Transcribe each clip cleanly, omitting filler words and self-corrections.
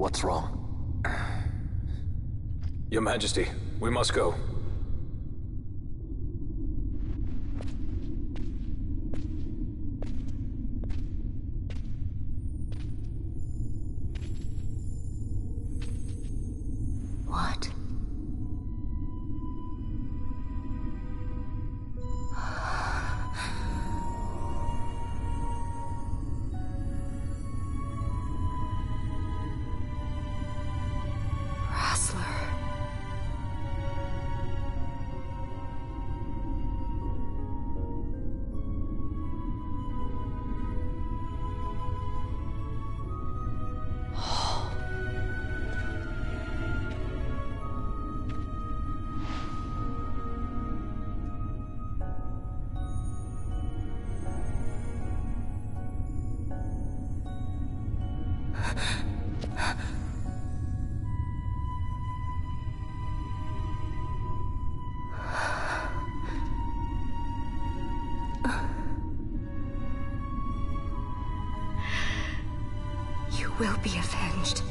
What's wrong? Your Majesty, we must go. What? You will be avenged.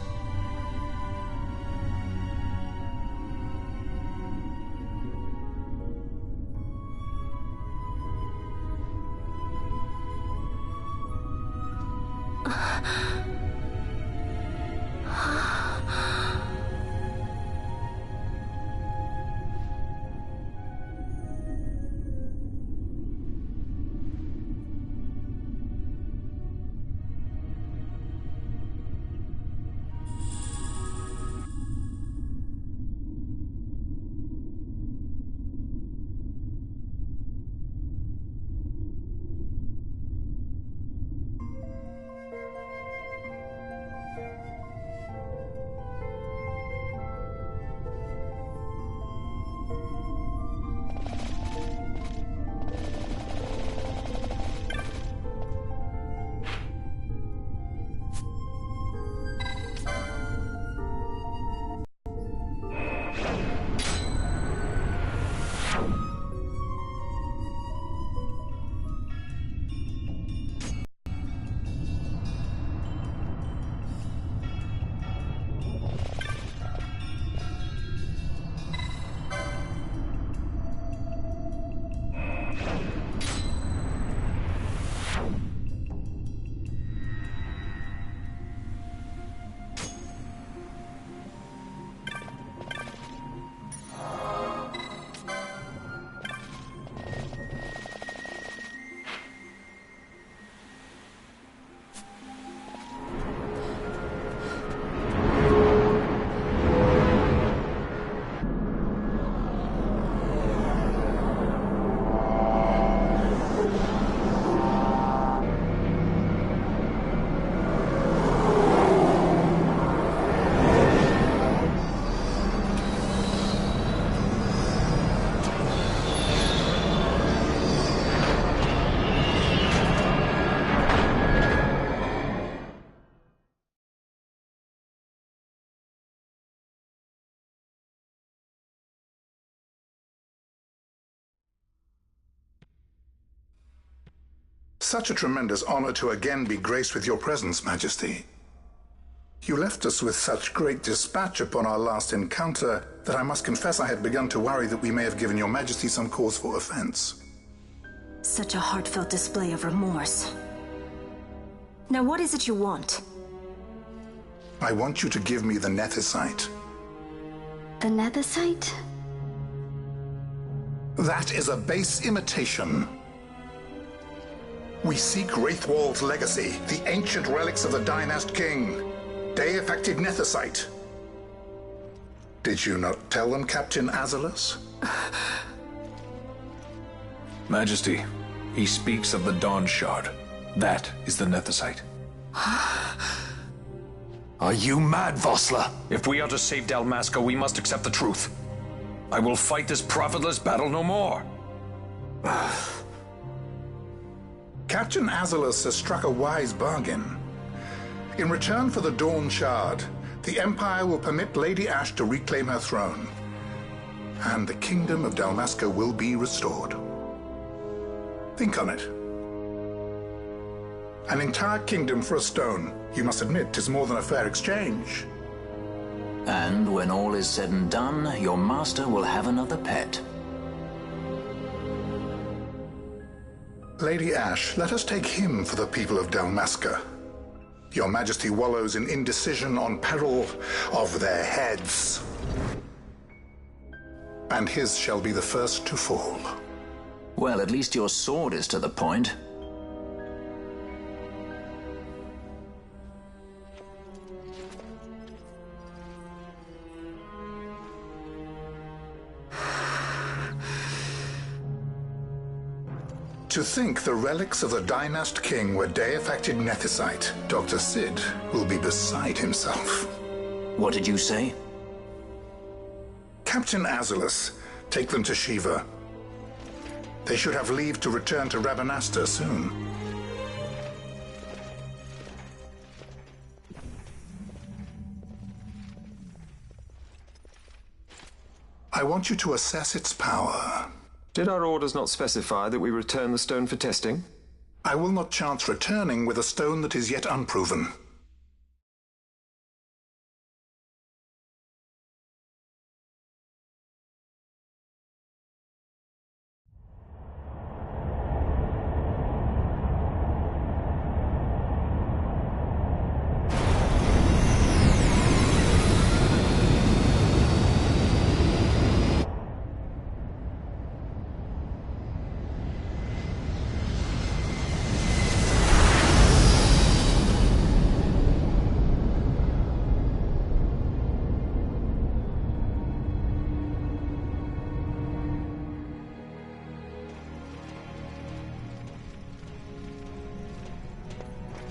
Such a tremendous honor to again be graced with your presence, Majesty. You left us with such great dispatch upon our last encounter that I must confess I had begun to worry that we may have given your Majesty some cause for offense. Such a heartfelt display of remorse. Now what is it you want? I want you to give me the Nethicite. The Nethicite? That is a base imitation. We seek Wraithwald's legacy, the ancient relics of the Dynast King. Day-affected Nethicite. Did you not tell them, Captain Azalus? Majesty, he speaks of the Dawn Shard. That is the Nethicite. Are you mad, Vossler? If we are to save Dalmasca, we must accept the truth. I will fight this profitless battle no more. Captain Azalus has struck a wise bargain. In return for the Dawn Shard, the Empire will permit Lady Ash to reclaim her throne, and the Kingdom of Dalmasca will be restored. Think on it. An entire kingdom for a stone. You must admit 'tis more than a fair exchange. And when all is said and done, your master will have another pet. Lady Ashe, let us take him for the people of Dalmasca. Your Majesty wallows in indecision on peril of their heads. And his shall be the first to fall. Well, at least your sword is to the point. To think the relics of the Dynast King were de-affected nethicite, Dr. Sid will be beside himself. What did you say? Captain Azalus, take them to Shiva. They should have leave to return to Rabanastre soon. I want you to assess its power. Did our orders not specify that we return the stone for testing? I will not chance returning with a stone that is yet unproven.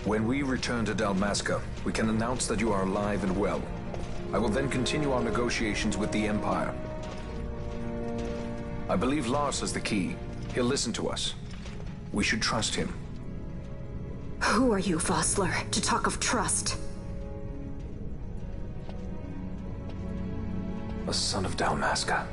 When we return to Dalmasca, we can announce that you are alive and well. I will then continue our negotiations with the Empire. I believe Lars has the key. He'll listen to us. We should trust him. Who are you, Vossler, to talk of trust? A son of Dalmasca.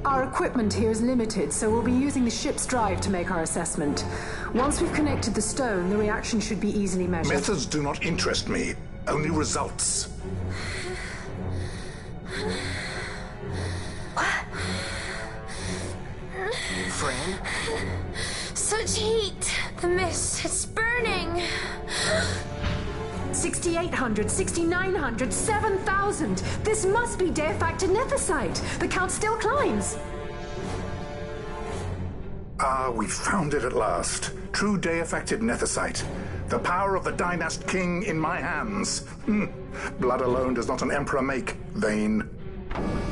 Our equipment here is limited, so we'll be using the ship's drive to make our assessment. Once we've connected the stone, the reaction should be easily measured. Methods do not interest me, only results. Fran? Such heat! The mist, it's burning! 6,800, 6,900, 7,000! This must be de-factor nethicite! The count still climbs! Ah, we found it at last. True de-affected nethicite. The power of the Dynast King in my hands. Blood alone does not an emperor make, Vayne.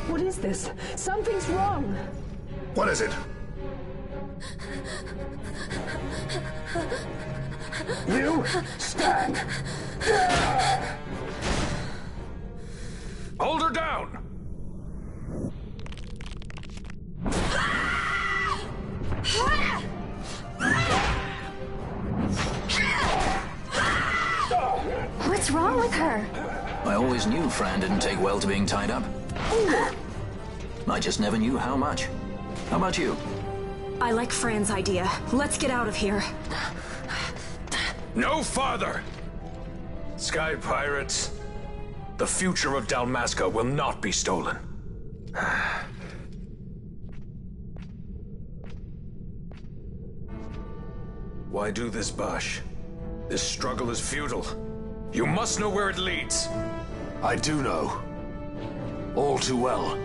What is this? Something's wrong! What is it? You stand. Hold her down! What's wrong with her? I always knew Fran didn't take well to being tied up. I just never knew how much. How about you? I like Fran's idea. Let's get out of here. No farther! Sky Pirates, the future of Dalmasca will not be stolen. Why do this, Bash? This struggle is futile. You must know where it leads. I do know. All too well.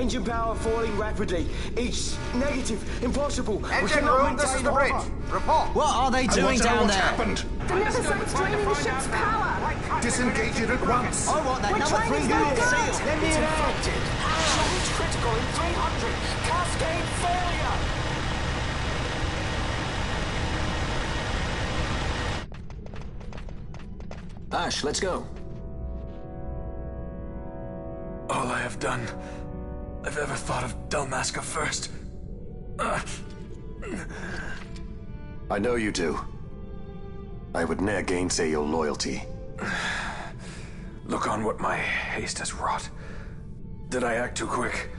Engine power falling rapidly. Each negative. Impossible. Engine room, this is the bridge. Report. What are they doing down there? Happened? The Neversite's draining the ship's power! Disengage it at once. I want that We're number 3 trying to unit go seal. good. Let me It's in. infected. Charge critical in 300. Cascade failure. Ash, let's go. All I have done, I've ever thought of Dalmasca first. I know you do. I would ne'er gainsay your loyalty. Look on what my haste has wrought. Did I act too quick?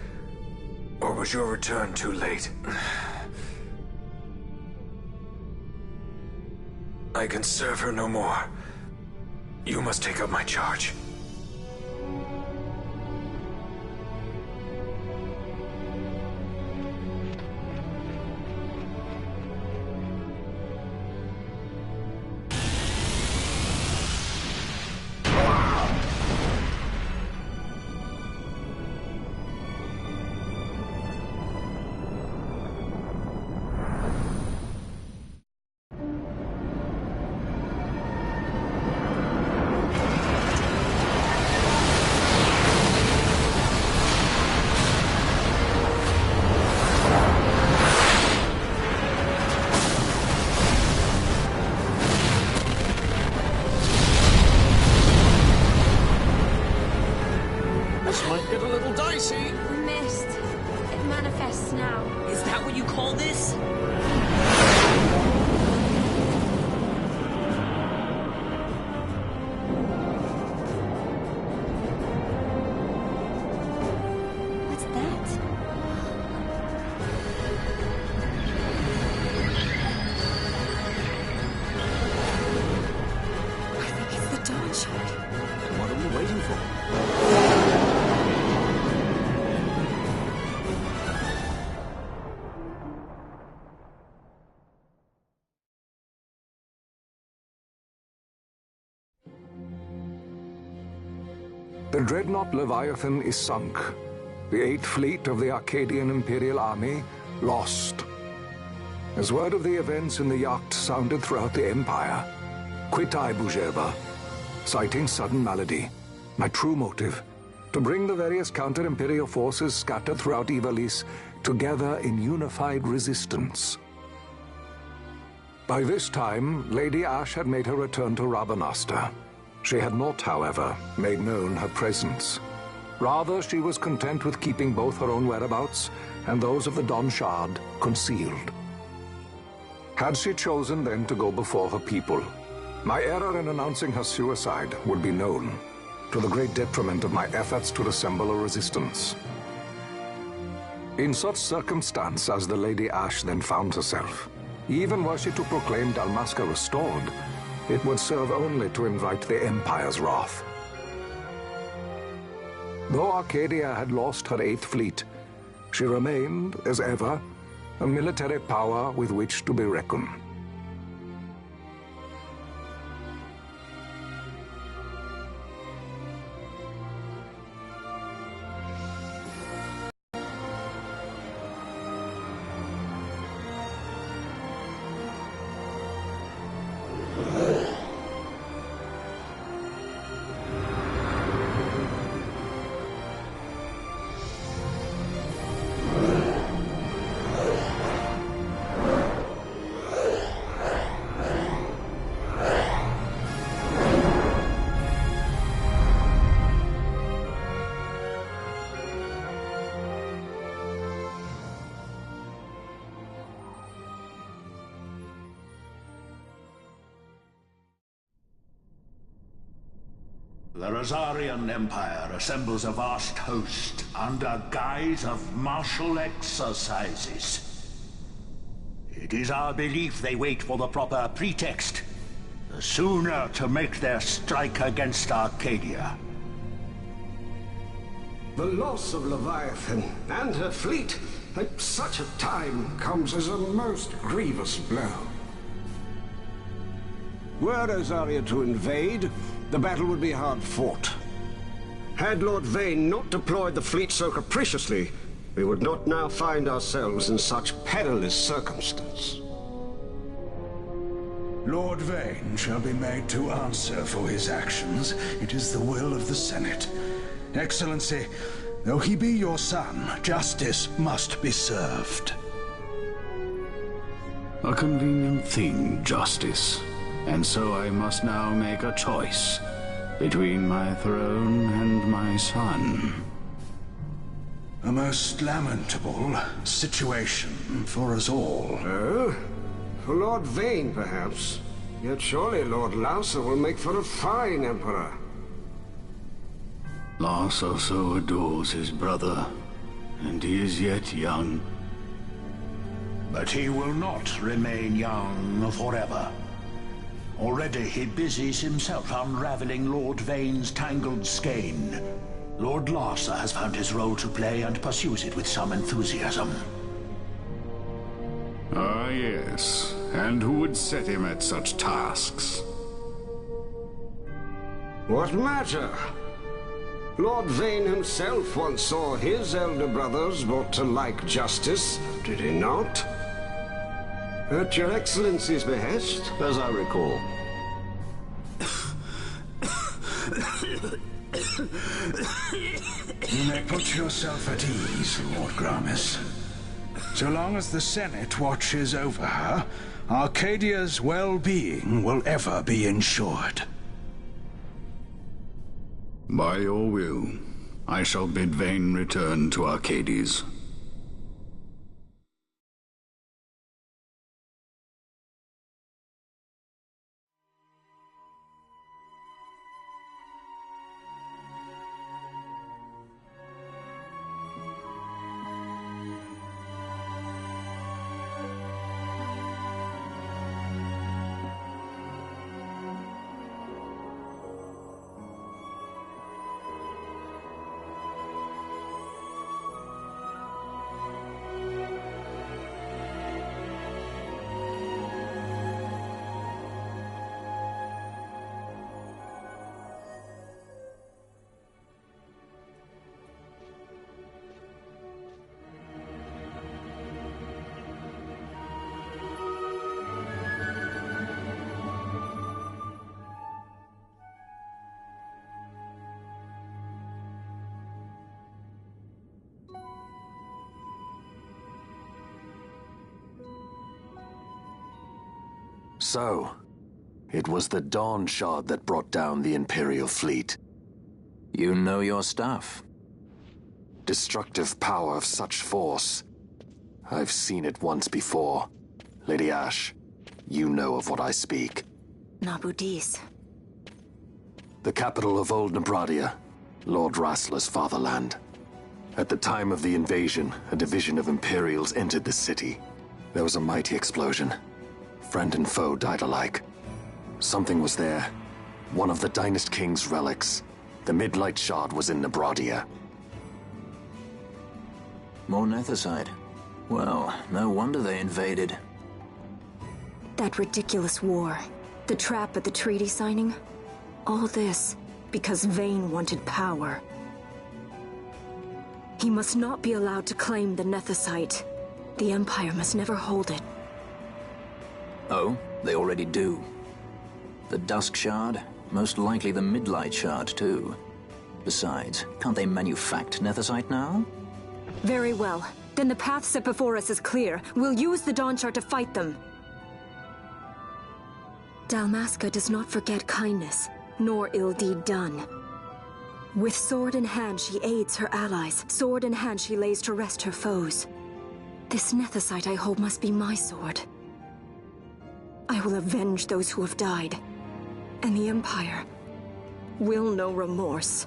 Or was your return too late? I can serve her no more. You must take up my charge. This might get a little dicey. The mist. It manifests now. Is that what you call this? What's that? I think it's the dawn shard. Then what are we waiting for? The dreadnought Leviathan is sunk. The 8th Fleet of the Arcadian Imperial Army lost. As word of the events in the yacht sounded throughout the Empire, quit I Bujeba, citing sudden malady. My true motive, to bring the various counter-imperial forces scattered throughout Ivalice together in unified resistance. By this time, Lady Ash had made her return to Rabanastre. She had not, however, made known her presence. Rather, she was content with keeping both her own whereabouts and those of the Dawn Shard concealed. Had she chosen then to go before her people, my error in announcing her suicide would be known, to the great detriment of my efforts to assemble a resistance. In such circumstance as the Lady Ash then found herself, even were she to proclaim Dalmasca restored, it would serve only to invite the Empire's wrath. Though Arcadia had lost her 8th Fleet, she remained, as ever, a military power with which to be reckoned. The Rosarian Empire assembles a vast host under guise of martial exercises. It is our belief they wait for the proper pretext, the sooner to make their strike against Arcadia. The loss of Leviathan and her fleet at such a time comes as a most grievous blow. Were Rosaria to invade, the battle would be hard fought. Had Lord Vane not deployed the fleet so capriciously, we would not now find ourselves in such perilous circumstance. Lord Vane shall be made to answer for his actions. It is the will of the Senate. Excellency, though he be your son, justice must be served. A convenient thing, justice. And so I must now make a choice between my throne and my son. A most lamentable situation for us all. Oh? For Lord Vane, perhaps. Yet surely Lord Lausser will make for a fine emperor. Lausser so adores his brother, and he is yet young. But he will not remain young forever. Already he busies himself unraveling Lord Vane's tangled skein. Lord Lausser has found his role to play and pursues it with some enthusiasm. Ah, yes. And who would set him at such tasks? What matter? Lord Vane himself once saw his elder brothers brought to like justice, did he not? At your Excellency's behest, as I recall. You may put yourself at ease, Lord Gramis. So long as the Senate watches over her, Arcadia's well-being will ever be ensured. By your will, I shall bid Vane return to Arcades. So, it was the Dawn Shard that brought down the Imperial fleet. You know your stuff. Destructive power of such force. I've seen it once before. Lady Ash, you know of what I speak. Nabudis. The capital of Old Nebradia, Lord Rassler's fatherland. At the time of the invasion, a division of Imperials entered the city. There was a mighty explosion. Friend and foe died alike. Something was there. One of the Dynast King's relics. The Midlight Shard was in Nebradia. More Nethicite. Well, no wonder they invaded. That ridiculous war. The trap at the treaty signing. All this because Vane wanted power. He must not be allowed to claim the Nethicite. The Empire must never hold it. Oh, they already do. The Dusk Shard, most likely the Midlight Shard, too. Besides, can't they manufacture Nethicite now? Very well. Then the path set before us is clear. We'll use the Dawn Shard to fight them. Dalmasca does not forget kindness, nor ill deed done. With sword in hand, she aids her allies. Sword in hand, she lays to rest her foes. This Nethicite I hold must be my sword. I will avenge those who have died, and the Empire will know remorse.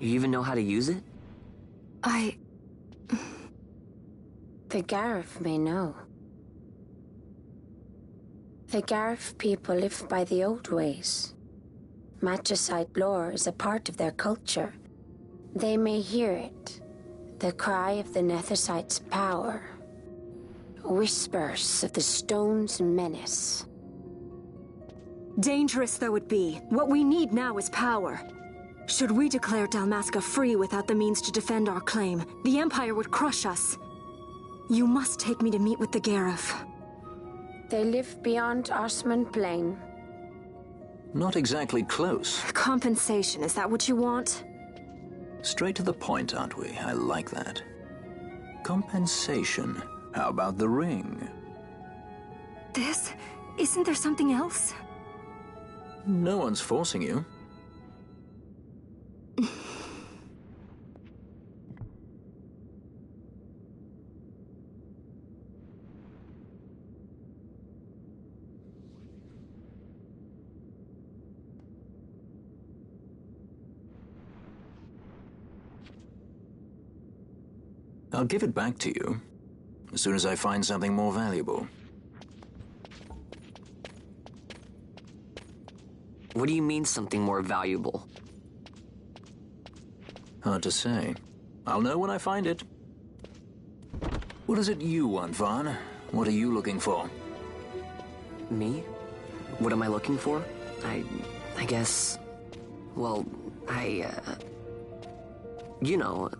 You even know how to use it? The Garif may know. The Garif people live by the old ways. Magicite lore is a part of their culture. They may hear it, the cry of the Nethicite's power. Whispers of the stone's menace. Dangerous though it be, what we need now is power. Should we declare Dalmasca free without the means to defend our claim, the Empire would crush us. You must take me to meet with the Gareth. They live beyond Osman Plain. Not exactly close. Compensation, is that what you want? Straight to the point, aren't we? I like that. Compensation. How about the ring? This? Isn't there something else? No one's forcing you. I'll give it back to you as soon as I find something more valuable. What do you mean something more valuable? Hard to say. I'll know when I find it. What is it you want, Vaughn? What are you looking for? Me? What am I looking for? I guess... Well, you know...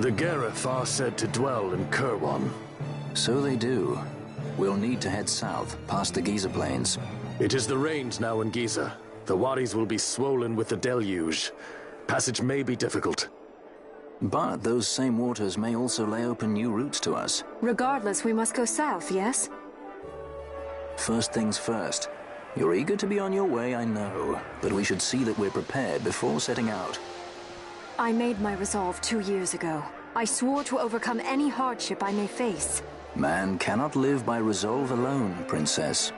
The Gareth are said to dwell in Kirwan. So they do. We'll need to head south, past the Giza Plains. It is the rains now in Giza. The wadis will be swollen with the deluge. Passage may be difficult. But those same waters may also lay open new routes to us. Regardless, we must go south, yes? First things first. You're eager to be on your way, I know. But we should see that we're prepared before setting out. I made my resolve 2 years ago. I swore to overcome any hardship I may face. Man cannot live by resolve alone, Princess.